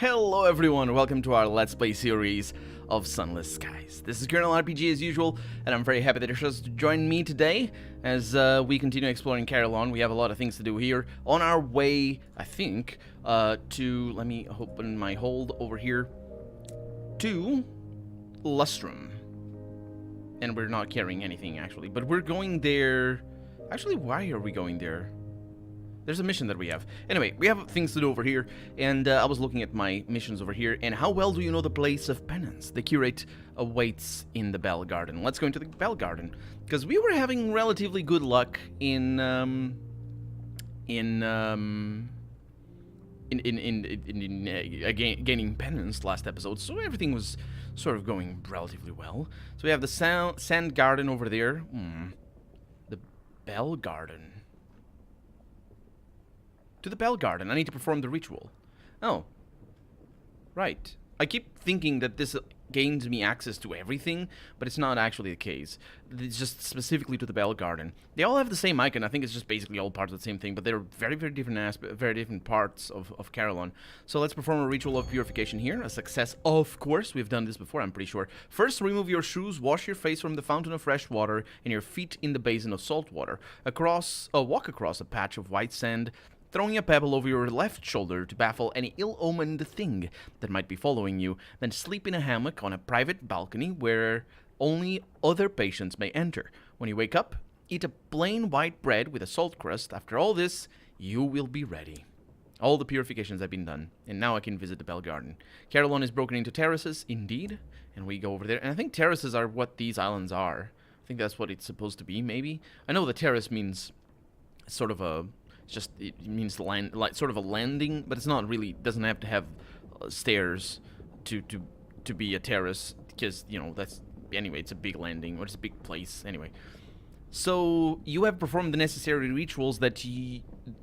Hello everyone, welcome to our Let's Play series of Sunless Skies. This is Carillon RPG as usual, and I'm very happy that you're chose to join me today as we continue exploring Carillon. We have a lot of things to do here. On our way, I think, to, let me open my hold over here, to Lustrum. And we're not carrying anything actually, but we're going there. Actually, why are we going there? There's a mission that we have. Anyway, we have things to do over here, and I was looking at my missions over here, and how well do you know the place of penance? The curate awaits in the Bell Garden. Let's go into the Bell Garden, because we were having relatively good luck in gaining penance last episode, so everything was sort of going relatively well. So we have the Sand Garden over there. The Bell Garden. To the Bell Garden. I need to perform the ritual. Oh. Right. I keep thinking that this gains me access to everything, but it's not actually the case. It's just specifically to the Bell Garden. They all have the same icon. I think it's just basically all parts of the same thing, but they're very, very different parts of Carillon. So let's perform a ritual of purification here. A success, of course. We've done this before, I'm pretty sure. First, remove your shoes, wash your face from the fountain of fresh water, and your feet in the basin of salt water. Walk across a patch of white sand, throwing a pebble over your left shoulder to baffle any ill-omened thing that might be following you, then sleep in a hammock on a private balcony where only other patients may enter. When you wake up, eat a plain white bread with a salt crust. After all this, you will be ready. All the purifications have been done, and now I can visit the Bell Garden. Carillon is broken into terraces, indeed, and we go over there. And I think terraces are what these islands are. I think that's what it's supposed to be, maybe. I know the terrace means sort of a... it means land, like sort of a landing, but it's not really. Doesn't have to have stairs to be a terrace, because you know that's anyway. It's a big landing, or it's a big place anyway. So you have performed the necessary rituals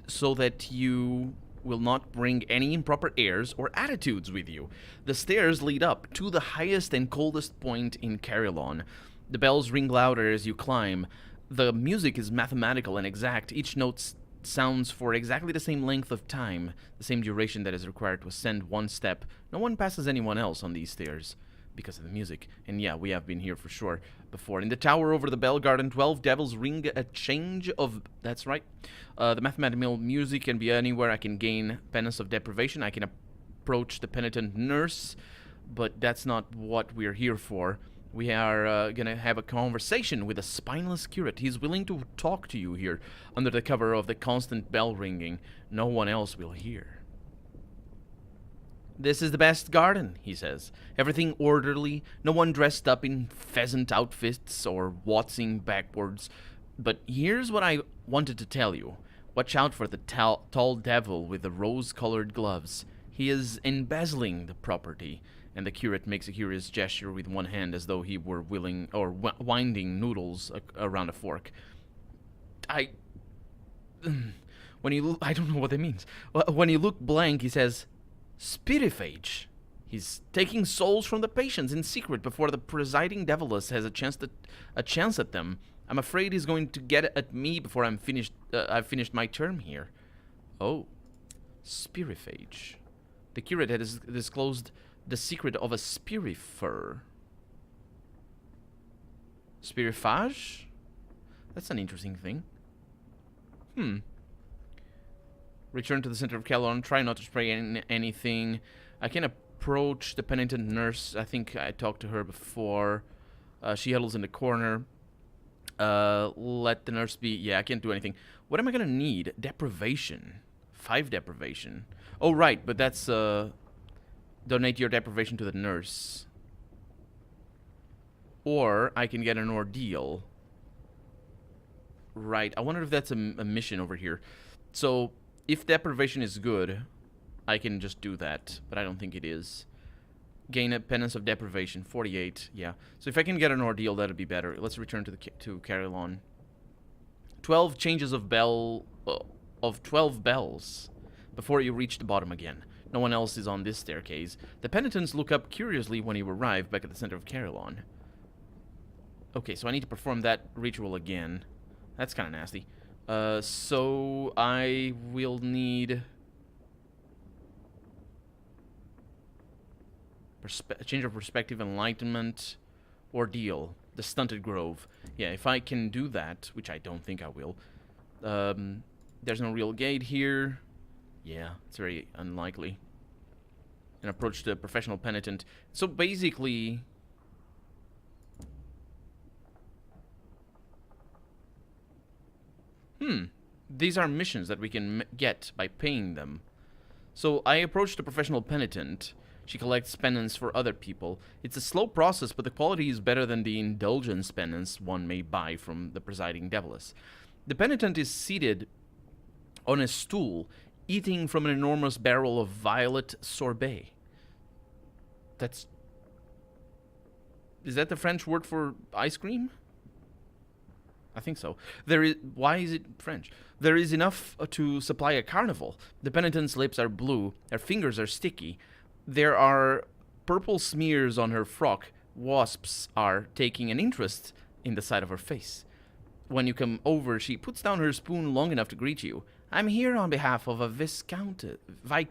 so that you will not bring any improper airs or attitudes with you. The stairs lead up to the highest and coldest point in Carillon. The bells ring louder as you climb. The music is mathematical and exact. Each note sounds for exactly the same length of time, the same duration that is required to ascend one step. No one passes anyone else on these stairs because of the music. And yeah, we have been here for sure before. In the tower over the Bell Garden, 12 devils ring a change of... That's right. The mathematical music can be anywhere. I can gain penance of deprivation. I can approach the penitent nurse, but that's not what we're here for. We are going to have a conversation with a spineless curate. He's willing to talk to you here under the cover of the constant bell ringing. No one else will hear. This is the best garden, he says. Everything orderly, no one dressed up in pheasant outfits or waltzing backwards. But here's what I wanted to tell you. Watch out for the tall devil with the rose-colored gloves. He is embezzling the property. And the curate makes a curious gesture with one hand as though he were winding noodles around a fork. I don't know what that means. When you look blank, he says, spirifer. He's taking souls from the patients in secret before the presiding deviless has a chance at them. I'm afraid he's going to get at me before I've finished my term here. Oh, spirifer. The curate has disclosed the secret of a spirifer. Spirifage? That's an interesting thing. Return to the center of Carillon. Try not to spray anything. I can approach the penitent nurse. I think I talked to her before. She huddles in the corner. Let the nurse be. Yeah, I can't do anything. What am I gonna need? Deprivation. 5 deprivation. Oh, right, but that's... donate your deprivation to the nurse. Or I can get an ordeal. Right. I wonder if that's a mission over here. So, if deprivation is good, I can just do that. But I don't think it is. Gain a penance of deprivation. 48. Yeah. So if I can get an ordeal, that'd be better. Let's return to Carillon. 12 changes of 12 bells before you reach the bottom again. No one else is on this staircase. The penitents look up curiously when you arrive back at the center of Carillon. Okay, so I need to perform that ritual again. That's kind of nasty. So I will need change of perspective, enlightenment, ordeal, the stunted grove. Yeah, if I can do that, which I don't think I will. There's no real gate here. Yeah, it's very unlikely. And approach the professional penitent. So basically, these are missions that we can get by paying them. So I approach the professional penitent. She collects penance for other people. It's a slow process, but the quality is better than the indulgence penance one may buy from the presiding deviless. The penitent is seated on a stool, eating from an enormous barrel of violet sorbet. Is that the French word for ice cream? I think so. Why is it French? There is enough to supply a carnival. The penitent's lips are blue. Her fingers are sticky. There are purple smears on her frock. Wasps are taking an interest in the side of her face. When you come over, she puts down her spoon long enough to greet you. I'm here on behalf of a Viscountess. I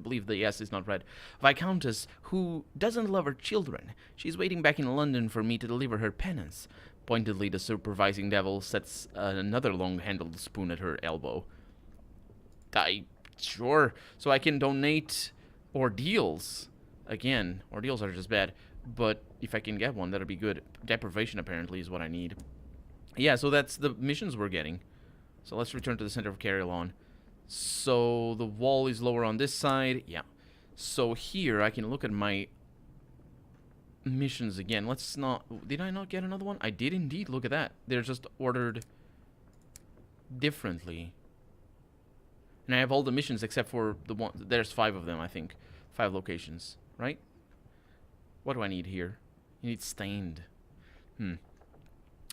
believe the S is not read. Viscountess, who doesn't love her children. She's waiting back in London for me to deliver her penance. Pointedly, the supervising devil sets another long-handled spoon at her elbow. Sure. So I can donate ordeals. Again, ordeals are just bad. But if I can get one, that'll be good. Deprivation, apparently, is what I need. Yeah, so that's the missions we're getting. So let's return to the center of Carillon. So the wall is lower on this side. Yeah. So here I can look at my missions again. Let's not... Did I not get another one? I did indeed. Look at that. They're just ordered differently. And I have all the missions except for the one... There's 5 of them, I think. 5 locations, right? What do I need here? You need stained.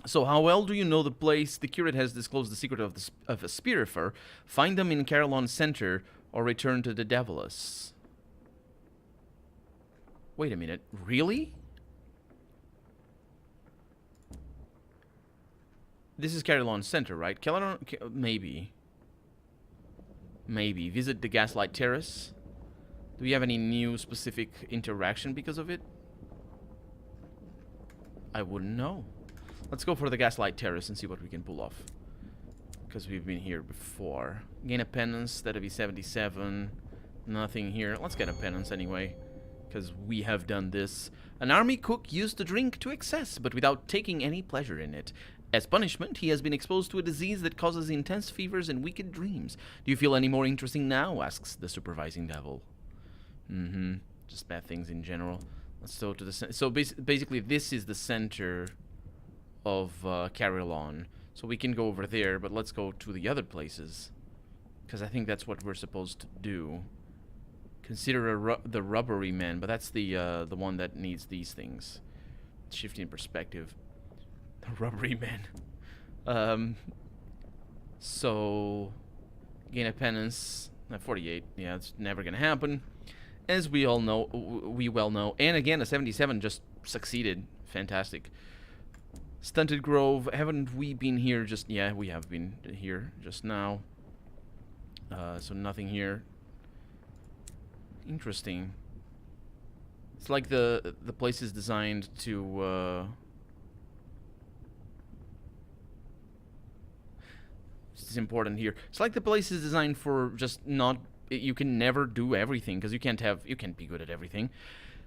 So how well do you know the place? The curate has disclosed the secret of a spirifer. Find them in Carillon Center or return to the Devilous. Wait a minute. Really? This is Carillon Center, right? Carillon... Maybe. Maybe. Visit the Gaslight Terrace. Do we have any new specific interaction because of it? I wouldn't know. Let's go for the Gaslight Terrace and see what we can pull off. Because we've been here before. Gain a penance, that'll be 77. Nothing here. Let's get a penance anyway. Because we have done this. An army cook used to drink to excess, but without taking any pleasure in it. As punishment, he has been exposed to a disease that causes intense fevers and wicked dreams. Do you feel any more interesting now? Asks the supervising devil. Just bad things in general. Let's go to the center. So basically, this is the center of Carillon. So we can go over there, but let's go to the other places. Because I think that's what we're supposed to do. Consider the rubbery man, but that's the one that needs these things. Shifting perspective. The rubbery man. So gain a penance. 48. Yeah, it's never gonna happen. As we all know, we well know. And again, a 77 just succeeded. Fantastic. Stunted Grove. Haven't we been here just... Yeah, we have been here just now. So nothing here. Interesting. It's like the place is designed to... It's important here. It's like the place is designed for just not... You can never do everything, because you can't be good at everything.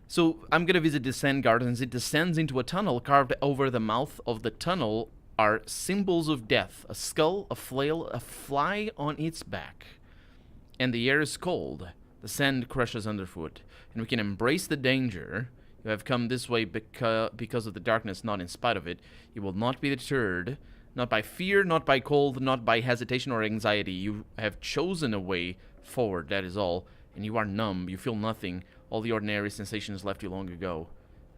So I'm gonna visit the Sand Gardens. It descends into a tunnel. Carved over the mouth of the tunnel are symbols of death: a skull, a flail, a fly on its back. And the air is cold. The sand crushes underfoot, and we can embrace the danger. You have come this way because of the darkness, not in spite of it. You will not be deterred, not by fear, not by cold, not by hesitation or anxiety. You have chosen a way forward, that is all. And you are numb. You feel nothing. All the ordinary sensations left you long ago.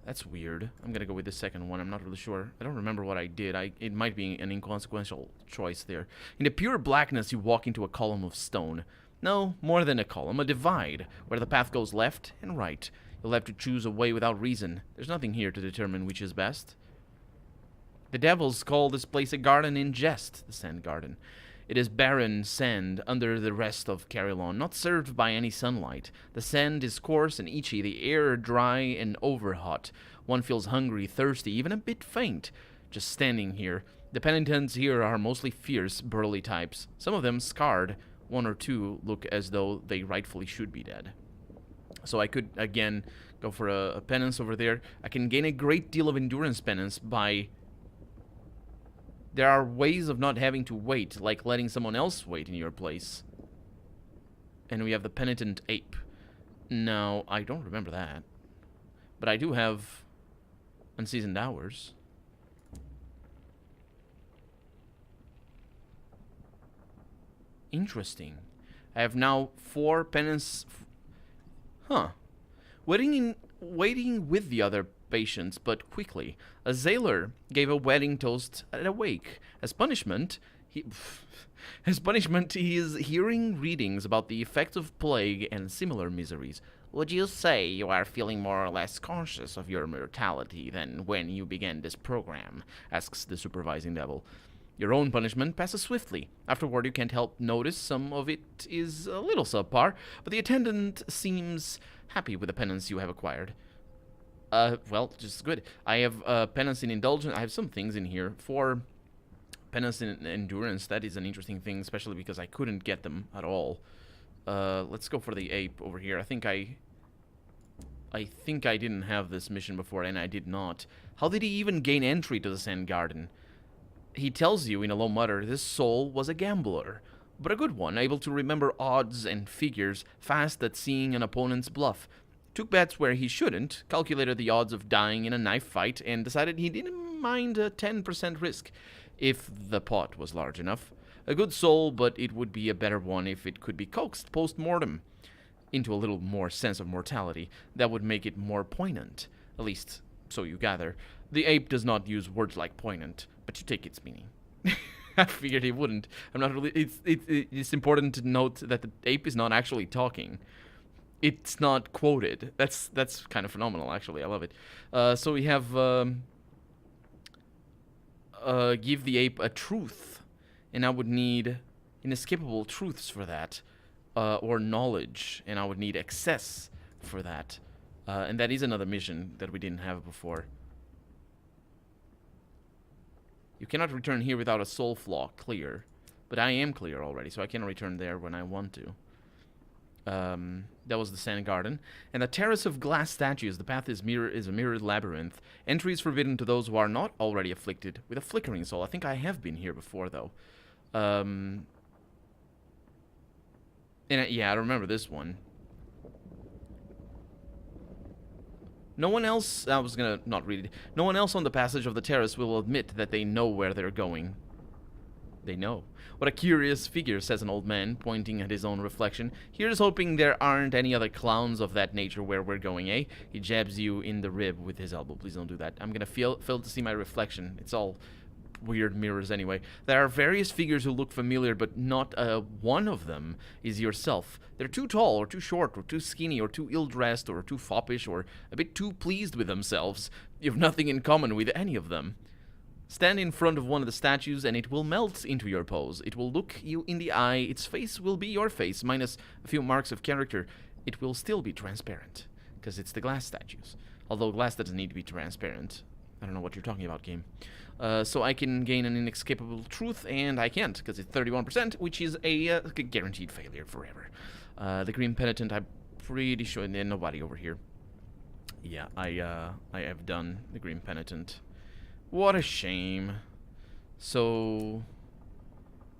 That's weird. I'm gonna go with the second one. I'm not really sure. I don't remember what I did. It might be an inconsequential choice there. In the pure blackness, you walk into a column of stone. No, more than a column, a divide, where the path goes left and right. You'll have to choose a way without reason. There's nothing here to determine which is best. The devils call this place a garden in jest, the Sand Garden. It is barren sand under the rest of Carillon, not served by any sunlight. The sand is coarse and itchy, the air dry and overhot. One feels hungry, thirsty, even a bit faint, just standing here. The penitents here are mostly fierce, burly types, some of them scarred. One or two look as though they rightfully should be dead. So I could, again, go for a penance over there. I can gain a great deal of endurance penance by... There are ways of not having to wait, like letting someone else wait in your place. And we have the penitent ape. Now, I don't remember that. But I do have unseasoned hours. Interesting. I have now 4 penance... Huh. Waiting with the other patients, but quickly. A sailor gave a wedding toast at a wake. As punishment, he is hearing readings about the effects of plague and similar miseries. Would you say you are feeling more or less conscious of your mortality than when you began this program? Asks the supervising devil. Your own punishment passes swiftly. Afterward, you can't help notice some of it is a little subpar, but the attendant seems happy with the penance you have acquired. Well, just good. I have penance in indulgence. I have some things in here. For penance in endurance, that is an interesting thing, especially because I couldn't get them at all. Let's go for the ape over here. I think I didn't have this mission before, and I did not. How did he even gain entry to the Sand Garden? He tells you in a low mutter, this soul was a gambler, but a good one, able to remember odds and figures, fast at seeing an opponent's bluff. Took bets where he shouldn't, calculated the odds of dying in a knife fight, and decided he didn't mind a 10% risk, if the pot was large enough. A good soul, but it would be a better one if it could be coaxed post-mortem into a little more sense of mortality. That would make it more poignant, at least so you gather. The ape does not use words like poignant, but you take its meaning. I figured he wouldn't. I'm not really... It's important to note that the ape is not actually talking. It's not quoted. That's kind of phenomenal, actually. I love it. So we have... give the ape a truth. And I would need inescapable truths for that. Or knowledge. And I would need excess for that. And that is another mission that we didn't have before. You cannot return here without a soul flaw clear. But I am clear already, so I can return there when I want to. That was the Sand Garden. And the terrace of glass statues. The path is a mirrored labyrinth. Entry is forbidden to those who are not already afflicted with a flickering soul. I think I have been here before, though. And yeah, I remember this one. No one else... I was gonna not read it. No one else on the passage of the terrace will admit that they know where they're going. They know. What a curious figure, says an old man, pointing at his own reflection. Here's hoping there aren't any other clowns of that nature where we're going, eh? He jabs you in the rib with his elbow. Please don't do that. I'm gonna fail to see my reflection. It's all weird mirrors anyway. There are various figures who look familiar, but not one of them is yourself. They're too tall, or too short, or too skinny, or too ill-dressed, or too foppish, or a bit too pleased with themselves. You have nothing in common with any of them. Stand in front of one of the statues and it will melt into your pose. It will look you in the eye. Its face will be your face, minus a few marks of character. It will still be transparent, because it's the glass statues. Although glass doesn't need to be transparent. I don't know what you're talking about, game. So I can gain an inescapable truth, and I can't, because it's 31%, which is a guaranteed failure forever. The Green Penitent, I'm pretty sure, and nobody over here. Yeah, I have done the Green Penitent. What a shame. So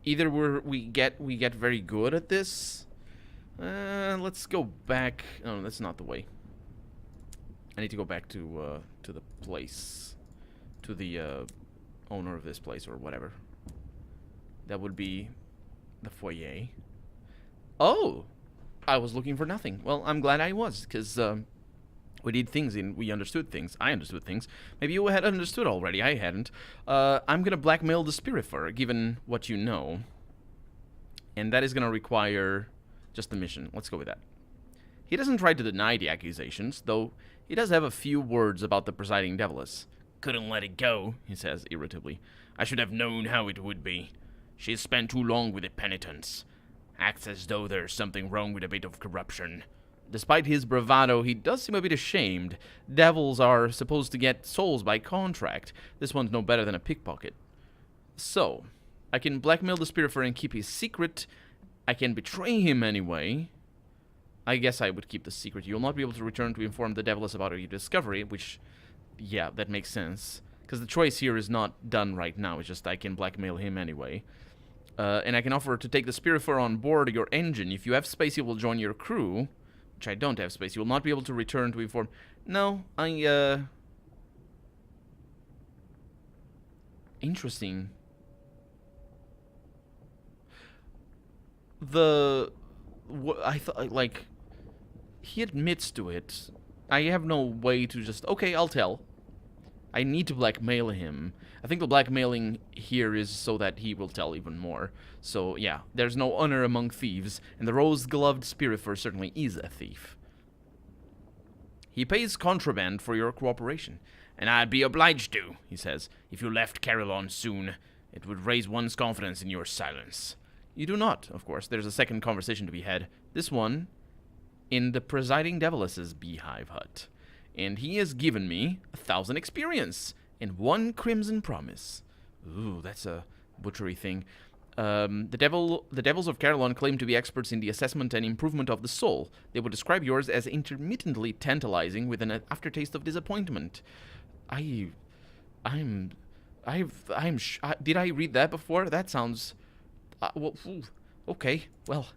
either we get very good at this. Let's go back. Oh, that's not the way. I need to go back to the place, to the owner of this place or whatever. That would be the foyer. Oh, I was looking for nothing. Well, I'm glad I was, because we did things and we understood things. I understood things. Maybe you had understood already. I hadn't. I'm going to blackmail the spirifer, given what you know. And that is going to require just the mission. Let's go with that. He doesn't try to deny the accusations, though he does have a few words about the presiding deviless. Couldn't let it go, he says irritably. I should have known how it would be. She's spent too long with the penitents. Acts as though there's something wrong with a bit of corruption. Despite his bravado, he does seem a bit ashamed. Devils are supposed to get souls by contract. This one's no better than a pickpocket. So, I can blackmail the spirifer and keep his secret. I can betray him anyway. I guess I would keep the secret. You'll not be able to return to inform the Deviless about your discovery, which, yeah, that makes sense. Because the choice here is not done right now. It's just I can blackmail him anyway. And I can offer to take the spirifer on board your engine. If you have space, he will join your crew. Which I don't have space. You will not be able to return to inform... No, Interesting. I thought, like... He admits to it. I have no way to just... Okay, I'll tell. I need to blackmail him. I think the blackmailing here is so that he will tell even more. So, yeah, there's no honor among thieves, and the rose-gloved spirifer certainly is a thief. He pays contraband for your cooperation, and I'd be obliged to, he says. If you left Carillon soon, it would raise one's confidence in your silence. You do not, of course. There's a second conversation to be had. This one in the presiding Deviless's beehive hut. And he has given me 1,000 experience and 1 crimson promise. Ooh, that's a butchery thing. The devils of Carillon claim to be experts in the assessment and improvement of the soul. They would describe yours as intermittently tantalizing with an aftertaste of disappointment. Did I read that before? That sounds... okay, well...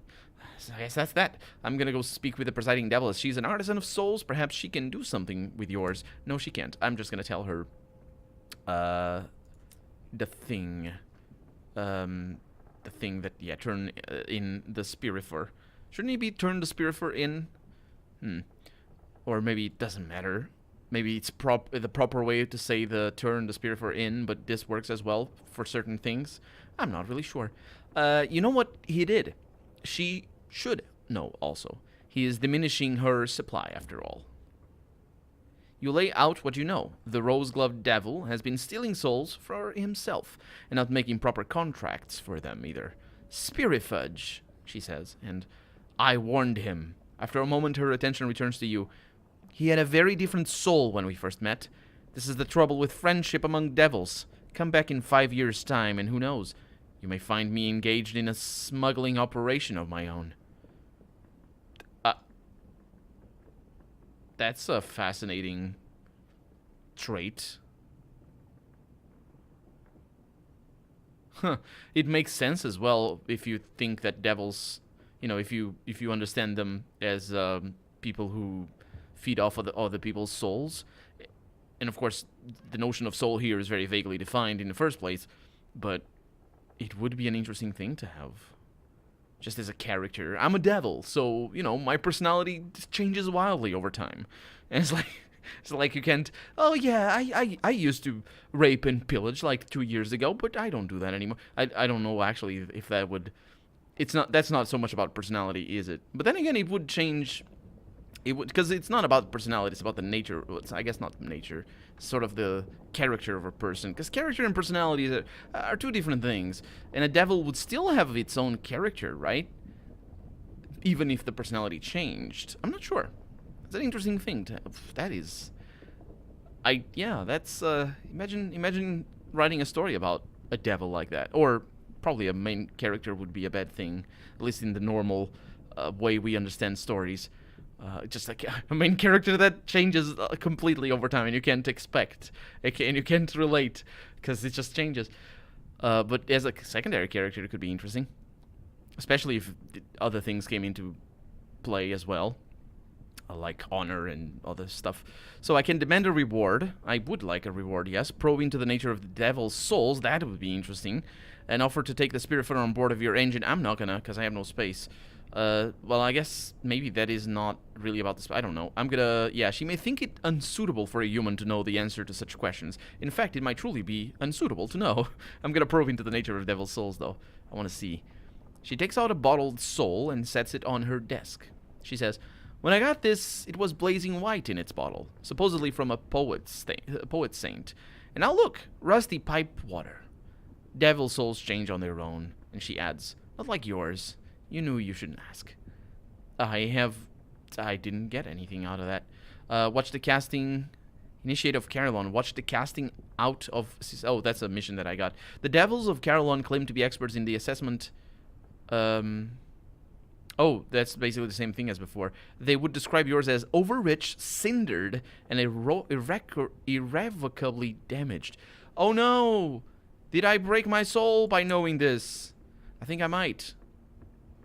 So I guess that's that. I'm gonna go speak with the presiding Deviless. She's an artisan of souls. Perhaps she can do something with yours. No, she can't. I'm just gonna tell her, the thing that, yeah, turn in the spirifer. Shouldn't he be turn the spirifer in? Or maybe it doesn't matter. Maybe it's the proper way to say the turn the spirifer in, but this works as well for certain things. I'm not really sure. You know what he did? She should know also. He is diminishing her supply, after all. You lay out what you know. The rose-gloved devil has been stealing souls for himself, and not making proper contracts for them either. Spirifudge, she says, and I warned him. After a moment, her attention returns to you. He had a very different soul when we first met. This is the trouble with friendship among devils. Come back in 5 years' time, and who knows? You may find me engaged in a smuggling operation of my own. That's a fascinating trait. Huh. It makes sense as well if you think that devils, you know, if you understand them as people who feed off of the other people's souls. And of course, the notion of soul here is very vaguely defined in the first place, but it would be an interesting thing to have. Just as a character. I'm a devil, so, you know, my personality changes wildly over time. And it's like you can't, oh yeah, I used to rape and pillage like 2 years ago, but I don't do that anymore. I don't know actually if that would, that's not so much about personality, is it? But then again, it would change, it would, because it's not about personality, it's about the nature, well, I guess not nature, sort of the character of a person, because character and personality are two different things, and a devil would still have its own character, right? Even if the personality changed. I'm not sure. It's an interesting thing to have. That is, that's, imagine writing a story about a devil like that, or probably a main character would be a bad thing, at least in the normal way we understand stories. Just like a main character that changes completely over time, and you can't expect, and you can't relate, because it just changes. But as a secondary character, it could be interesting, especially if other things came into play as well, like honor and other stuff. So I can demand a reward. I would like a reward, yes. Probe into the nature of the devil's souls. That would be interesting. And offer to take the spirifer on board of your engine. I'm not gonna, because I have no space. Well, I guess maybe that is not really about this. I don't know. I'm gonna... Yeah, she may think it unsuitable for a human to know the answer to such questions. In fact, it might truly be unsuitable to know. I'm gonna probe into the nature of devil's souls, though. I want to see. She takes out a bottled soul and sets it on her desk. She says, when I got this, it was blazing white in its bottle, supposedly from a poet saint. And now look, rusty pipe water. Devil souls change on their own. And she adds, not like yours. You knew you shouldn't ask. I didn't get anything out of that. Watch the casting... Initiate of Carillon. Watch the casting out of... Oh, that's a mission that I got. The Devils of Carillon claim to be experts in the assessment... Oh, that's basically the same thing as before. They would describe yours as overrich, cindered, and irrevocably damaged. Oh no! Did I break my soul by knowing this? I think I might.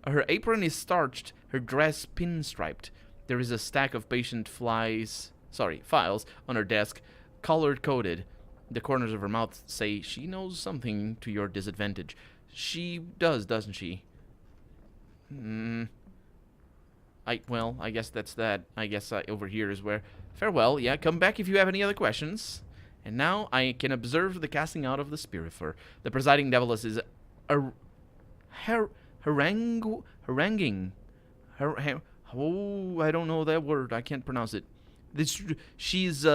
Her apron is starched, her dress pinstriped. There is a stack of patient files on her desk, color-coded. The corners of her mouth say she knows something to your disadvantage. She does, doesn't she? Well, I guess that's that. I guess over here is where... Farewell, yeah, come back if you have any other questions. And now I can observe the casting out of the spirifer. The presiding deviless is haranguing. Oh, I don't know that word. I can't pronounce it. She's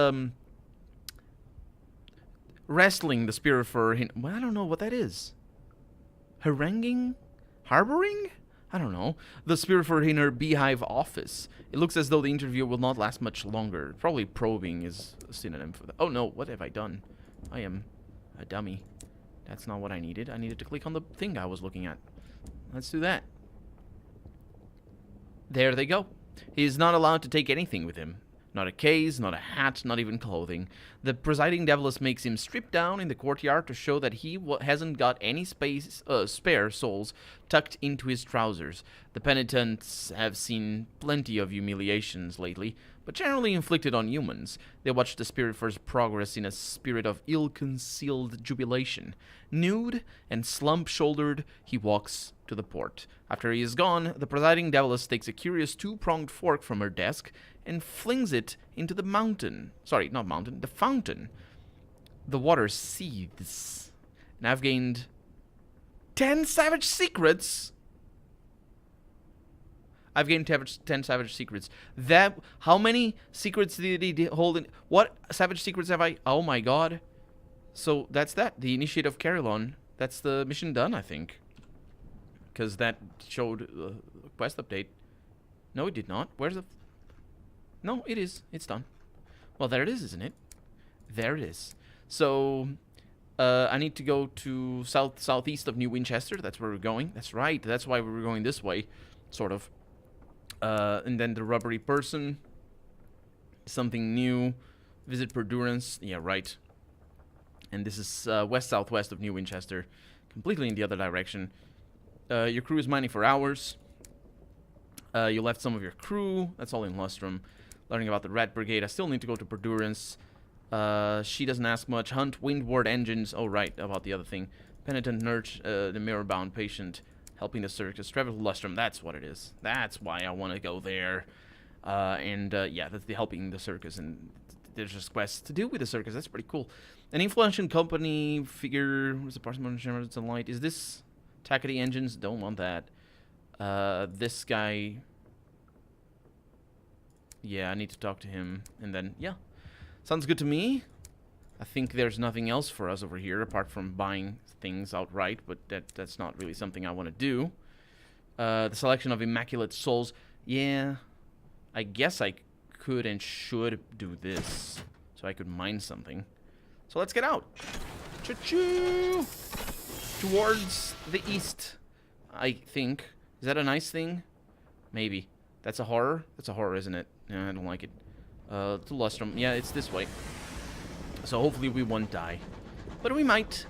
wrestling the spirifer. Well, I don't know what that is. Haranguing? Harboring? I don't know. The spirifer in her beehive office. It looks as though the interview will not last much longer. Probably probing is a synonym for that. Oh no, what have I done? I am a dummy. That's not what I needed. I needed to click on the thing I was looking at. Let's do that. There they go. He is not allowed to take anything with him. Not a case, not a hat, not even clothing. The presiding deviless makes him strip down in the courtyard to show that he hasn't got any spare souls tucked into his trousers. The penitents have seen plenty of humiliations lately, but generally inflicted on humans. They watch the spirifer's progress in a spirit of ill-concealed jubilation. Nude and slump-shouldered, he walks to the port. After he is gone, the presiding deviless takes a curious two-pronged fork from her desk and flings it into the mountain. Sorry, not mountain, the fountain. The water seethes. And I've gained 10 savage secrets. I've gained 10 savage secrets. How many secrets did he hold in? What savage secrets have I? Oh my god. So that's that. The initiate of Carillon. That's the mission done, I think. Because that showed the quest update. No, it did not. Where's the... No, it is. It's done. Well, there it is, isn't it? There it is. So, I need to go to southeast of New Winchester. That's where we're going. That's right. That's why we were going this way, sort of. And then the rubbery person. Something new. Visit Perdurance. Yeah, right. And this is west-southwest of New Winchester. Completely in the other direction. Your crew is mining for hours. You left some of your crew. That's all in Lustrum. Learning about the Rat Brigade. I still need to go to Perdurance. She doesn't ask much. Hunt Windward engines. Oh, right. About the other thing. Penitent nurse, the mirror-bound patient. Helping the circus. Travel to Lustrum. That's what it is. That's why I want to go there. Yeah, that's the helping the circus. And there's just quests to do with the circus. That's pretty cool. An influential company figure. What's the parsimony and light? Is this Tackety engines? Don't want that. This guy... Yeah, I need to talk to him. And then, yeah. Sounds good to me. I think there's nothing else for us over here apart from buying things outright, but that's not really something I want to do. The selection of immaculate souls. Yeah, I guess I could and should do this so I could mine something. So let's get out. Choo-choo! Towards the east, I think. Is that a nice thing? Maybe. That's a horror? That's a horror, isn't it? Yeah, I don't like it. To Lustrum. Yeah, it's this way. So hopefully we won't die. But we might.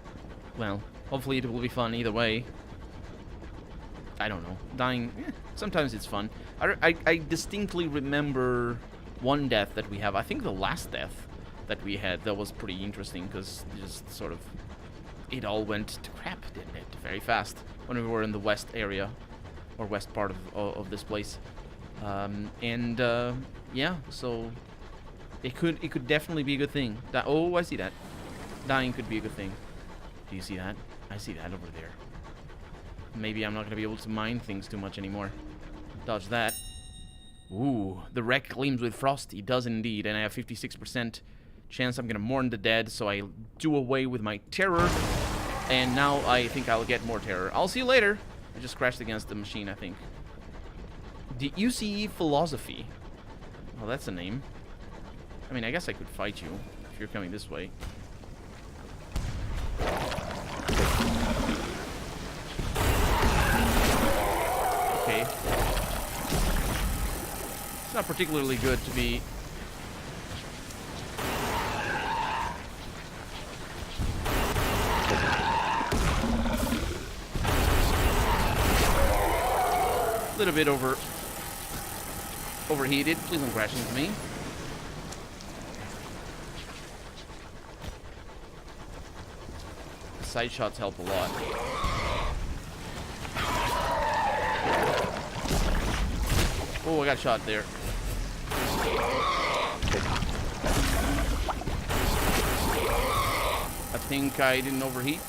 Well, hopefully it will be fun either way. I don't know. Dying, sometimes it's fun. I distinctly remember one death that we have. I think the last death that we had, that was pretty interesting because just sort of... It all went to crap, didn't it? Very fast. When we were in the west area. Or west part of this place. Yeah, so... It could definitely be a good thing. Oh, I see that. Dying could be a good thing. Do you see that? I see that over there. Maybe I'm not going to be able to mine things too much anymore. Dodge that. Ooh, the wreck gleams with frost. It does indeed, and I have 56% chance I'm going to mourn the dead, so I do away with my terror. And now I think I'll get more terror. I'll see you later. I just crashed against the machine, I think. The UCE Philosophy. Oh, that's a name. I mean, I guess I could fight you if you're coming this way. Okay. It's not particularly good to be... a little bit overheated. Please don't crash into me. Side shots help a lot. Oh, I got shot there. I think I didn't overheat.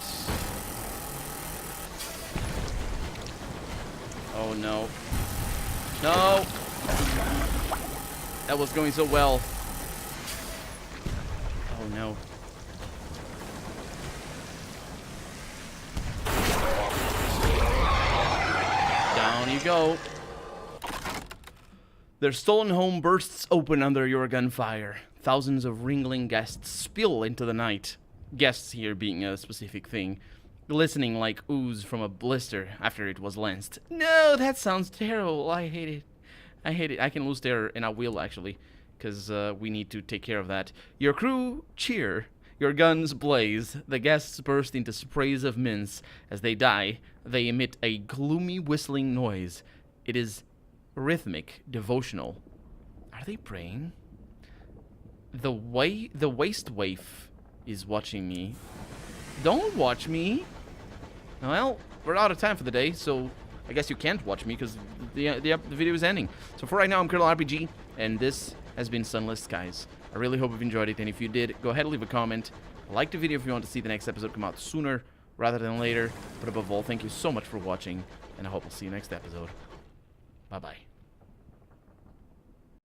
Oh no. No! That was going so well. Oh no. Down you go. Their stolen home bursts open under your gunfire. Thousands of ringling guests spill into the night. Guests here being a specific thing. Glistening like ooze from a blister after it was lanced. No, that sounds terrible. I hate it. I hate it. I can lose terror, and I will, actually, because we need to take care of that. Your crew cheer. Your guns blaze. The guests burst into sprays of mince. As they die, they emit a gloomy whistling noise. It is rhythmic, devotional. Are they praying? The waste waif is watching me. Don't watch me. Well, we're out of time for the day, so I guess you can't watch me because the video is ending. So for right now, I'm Carillon RPG, and this has been Sunless Skies. I really hope you've enjoyed it, and if you did, go ahead and leave a comment. Like the video if you want to see the next episode come out sooner rather than later. But above all, thank you so much for watching, and I hope I'll see you next episode. Bye-bye.